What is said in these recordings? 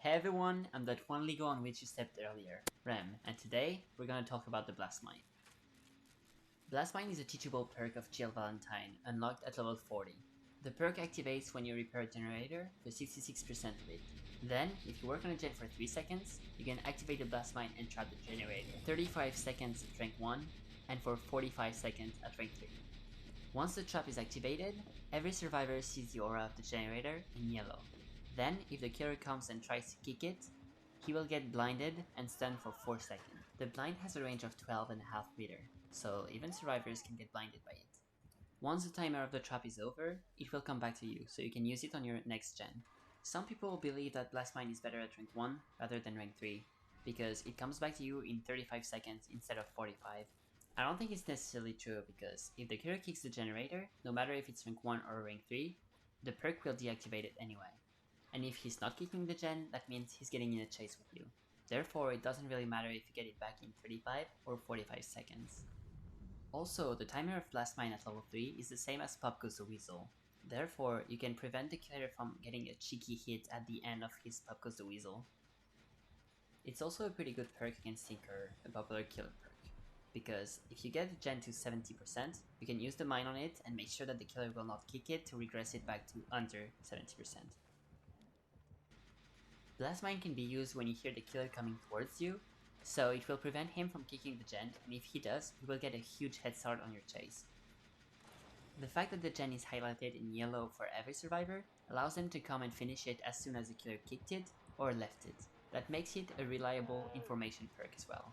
Hey everyone, I'm that one Lego on which you stepped earlier, Rem, and today we're gonna talk about the Blast Mine. Blast Mine is a teachable perk of Jill Valentine, unlocked at level 40. The perk activates when you repair a generator for 66% of it. Then, if you work on a gen for 3 seconds, you can activate the Blast Mine and trap the generator, 35 seconds at rank 1, and for 45 seconds at rank 3. Once the trap is activated, every survivor sees the aura of the generator in yellow. Then, if the killer comes and tries to kick it, he will get blinded and stunned for 4 seconds. The blind has a range of 12.5 meters, so even survivors can get blinded by it. Once the timer of the trap is over, it will come back to you, so you can use it on your next gen. Some people believe that Blast Mine is better at rank 1 rather than rank 3, because it comes back to you in 35 seconds instead of 45. I don't think it's necessarily true, because if the killer kicks the generator, no matter if it's rank 1 or rank 3, the perk will deactivate it anyway. And if he's not kicking the gen, that means he's getting in a chase with you. Therefore, it doesn't really matter if you get it back in 35 or 45 seconds. Also, the timer of Blast Mine at level 3 is the same as Pop Goes the Weasel. Therefore, you can prevent the killer from getting a cheeky hit at the end of his Pop Goes the Weasel. It's also a pretty good perk against Tinker, a popular killer perk. Because if you get the gen to 70%, you can use the mine on it and make sure that the killer will not kick it to regress it back to under 70%. Blast Mine can be used when you hear the killer coming towards you, so it will prevent him from kicking the gen, and if he does, you will get a huge head start on your chase. The fact that the gen is highlighted in yellow for every survivor allows them to come and finish it as soon as the killer kicked it or left it. That makes it a reliable information perk as well.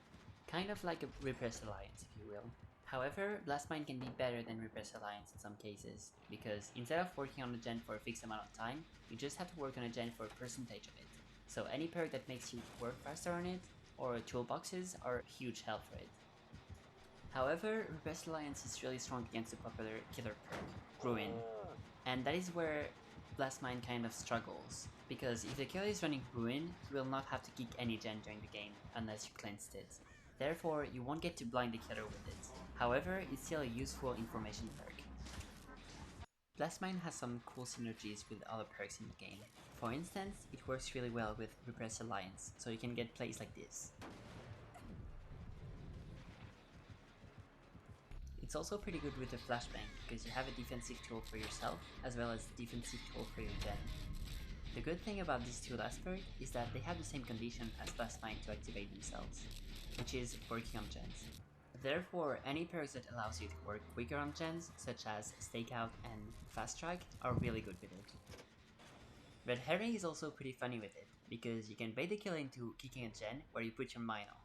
Kind of like a Repressed Alliance, if you will. However, Blast Mine can be better than Repressed Alliance in some cases, because instead of working on a gen for a fixed amount of time, you just have to work on a gen for a percentage of it. So any perk that makes you work faster on it, or toolboxes, are huge help for it. However, Repressed Alliance is really strong against the popular killer perk, Ruin, and that is where Blast Mine kind of struggles, because if the killer is running Ruin, he will not have to kick any gen during the game, unless you cleansed it. Therefore, you won't get to blind the killer with it. However, it's still a useful information perk. Blast Mine has some cool synergies with other perks in the game. For instance, it works really well with Repressed Alliance, so you can get plays like this. It's also pretty good with the Flashbang, because you have a defensive tool for yourself, as well as a defensive tool for your gen. The good thing about these two last perks is that they have the same condition as Blast Mine to activate themselves, which is working on gens. Therefore, any perks that allows you to work quicker on gens, such as Stakeout and Fast Track, are really good with it. Red Herring is also pretty funny with it, because you can bait the killer into kicking a gen where you put your mine on.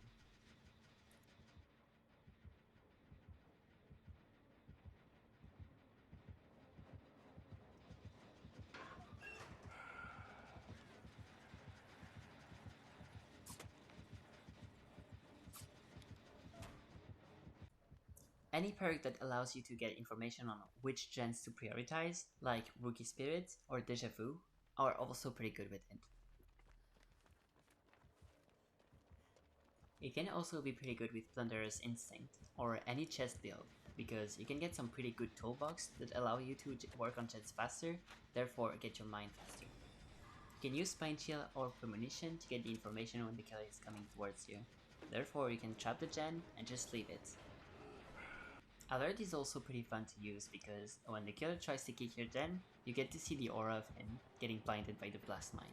Any perk that allows you to get information on which gens to prioritize, like Rookie Spirit or Deja Vu, are also pretty good with it. It can also be pretty good with Plunderer's Instinct, or any chest build, because you can get some pretty good toolbox that allow you to work on chests faster, therefore get your mine faster. You can use Spine Chill or Premonition to get the information when the killer is coming towards you, therefore you can trap the gen and just leave it. Alert is also pretty fun to use because when the killer tries to kick your gen, you get to see the aura of him getting blinded by the Blast Mine.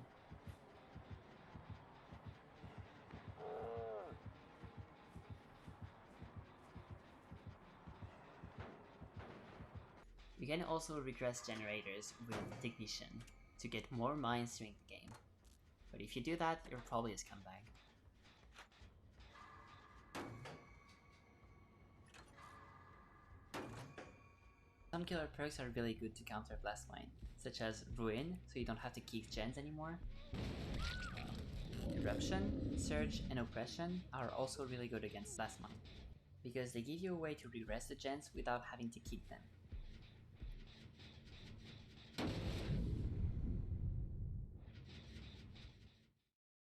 You can also regress generators with Technician to get more mines during the game, but if you do that, you're probably a scumbag. Some killer perks are really good to counter Blast Mine, such as Ruin, so you don't have to kick gens anymore. Eruption, Surge, and Oppression are also really good against Blast Mine, because they give you a way to regress the gens without having to keep them.